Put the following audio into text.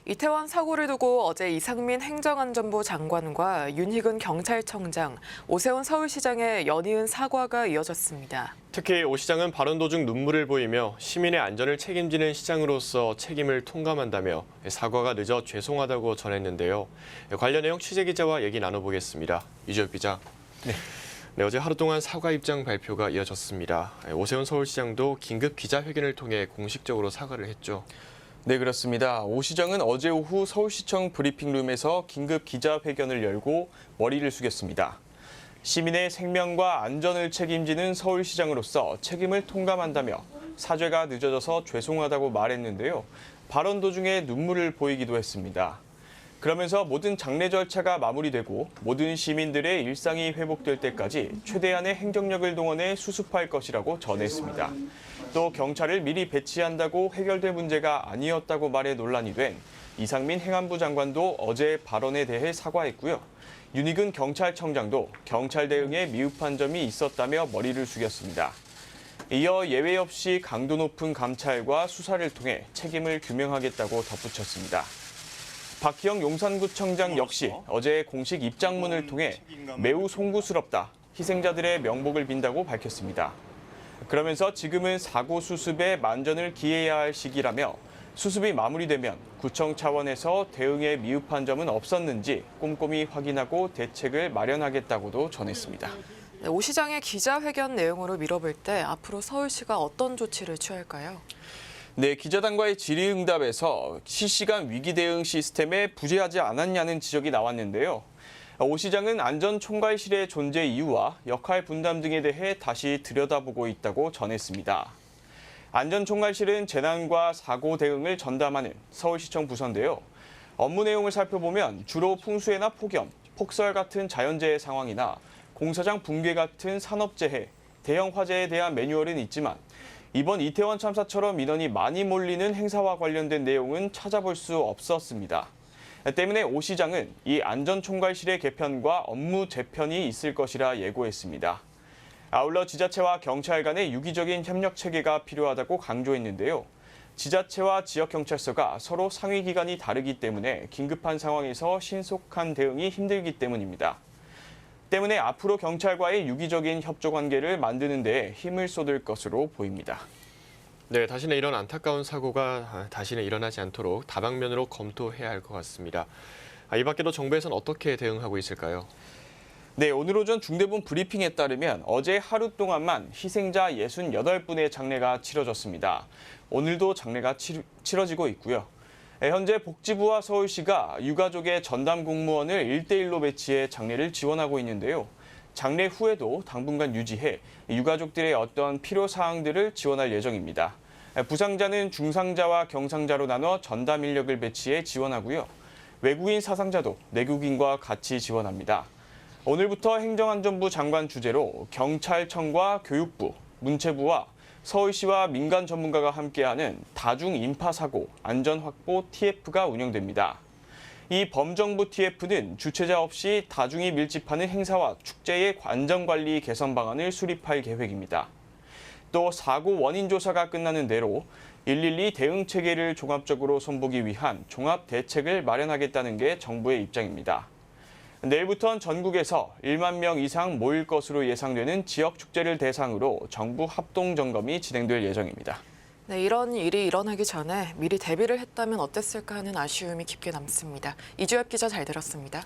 이태원 사고를 두고 어제 이상민 행정안전부 장관과 윤희근 경찰청장, 오세훈 서울시장의 연이은 사과가 이어졌습니다. 특히 오 시장은 발언 도중 눈물을 보이며 시민의 안전을 책임지는 시장으로서 책임을 통감한다며 사과가 늦어 죄송하다고 전했는데요. 관련 내용 취재기자와 얘기 나눠보겠습니다. 이주엽 기자. 네, 어제 하루 동안 사과 입장 발표가 이어졌습니다. 오세훈 서울시장도 긴급 기자회견을 통해 공식적으로 사과를 했죠. 네, 그렇습니다. 오 시장은 어제 오후 서울시청 브리핑룸에서 긴급 기자회견을 열고 머리를 숙였습니다. 시민의 생명과 안전을 책임지는 서울시장으로서 책임을 통감한다며 사죄가 늦어져서 죄송하다고 말했는데요. 발언 도중에 눈물을 보이기도 했습니다. 그러면서 모든 장례 절차가 마무리되고 모든 시민들의 일상이 회복될 때까지 최대한의 행정력을 동원해 수습할 것이라고 전했습니다. 또 경찰을 미리 배치한다고 해결될 문제가 아니었다고 말해 논란이 된 이상민 행안부 장관도 어제 발언에 대해 사과했고요. 윤희근 경찰청장도 경찰 대응에 미흡한 점이 있었다며 머리를 숙였습니다. 이어 예외 없이 강도 높은 감찰과 수사를 통해 책임을 규명하겠다고 덧붙였습니다. 박희영 용산구청장 역시 어제 공식 입장문을 통해 매우 송구스럽다, 희생자들의 명복을 빈다고 밝혔습니다. 그러면서 지금은 사고 수습에 만전을 기해야 할 시기라며 수습이 마무리되면 구청 차원에서 대응에 미흡한 점은 없었는지 꼼꼼히 확인하고 대책을 마련하겠다고도 전했습니다. 네, 오 시장의 기자회견 내용으로 미뤄볼 때 앞으로 서울시가 어떤 조치를 취할까요? 네, 기자단과의 질의응답에서 실시간 위기 대응 시스템에 부재하지 않았냐는 지적이 나왔는데요. 오 시장은 안전총괄실의 존재 이유와 역할 분담 등에 대해 다시 들여다보고 있다고 전했습니다. 안전총괄실은 재난과 사고 대응을 전담하는 서울시청 부서인데요. 업무 내용을 살펴보면 주로 풍수해나 폭염, 폭설 같은 자연재해 상황이나 공사장 붕괴 같은 산업재해, 대형 화재에 대한 매뉴얼은 있지만 이번 이태원 참사처럼 인원이 많이 몰리는 행사와 관련된 내용은 찾아볼 수 없었습니다. 때문에 오 시장은 이 안전총괄실의 개편과 업무 재편이 있을 것이라 예고했습니다. 아울러 지자체와 경찰 간의 유기적인 협력 체계가 필요하다고 강조했는데요. 지자체와 지역경찰서가 서로 상위 기관이 다르기 때문에 긴급한 상황에서 신속한 대응이 힘들기 때문입니다. 때문에 앞으로 경찰과의 유기적인 협조 관계를 만드는 데 힘을 쏟을 것으로 보입니다. 네, 다시는 이런 안타까운 사고가 다시는 일어나지 않도록 다방면으로 검토해야 할 것 같습니다. 이 밖에도 정부에서는 어떻게 대응하고 있을까요? 네, 오늘 오전 중대본 브리핑에 따르면 어제 하루 동안만 희생자 68분의 장례가 치러졌습니다. 오늘도 장례가 치러지고 있고요. 현재 복지부와 서울시가 유가족의 전담 공무원을 1대1로 배치해 장례를 지원하고 있는데요. 장례 후에도 당분간 유지해 유가족들의 어떤 필요사항들을 지원할 예정입니다. 부상자는 중상자와 경상자로 나눠 전담 인력을 배치해 지원하고요. 외국인 사상자도 내국인과 같이 지원합니다. 오늘부터 행정안전부 장관 주재로 경찰청과 교육부, 문체부와 서울시와 민간 전문가가 함께하는 다중인파사고 안전확보 TF가 운영됩니다. 이 범정부 TF는 주최자 없이 다중이 밀집하는 행사와 축제의 안전관리 개선 방안을 수립할 계획입니다. 또 사고 원인 조사가 끝나는 대로 112 대응 체계를 종합적으로 손보기 위한 종합 대책을 마련하겠다는 게 정부의 입장입니다. 내일부터는 전국에서 1만 명 이상 모일 것으로 예상되는 지역 축제를 대상으로 정부 합동 점검이 진행될 예정입니다. 네, 이런 일이 일어나기 전에 미리 대비를 했다면 어땠을까 하는 아쉬움이 깊게 남습니다. 이주엽 기자 잘 들었습니다.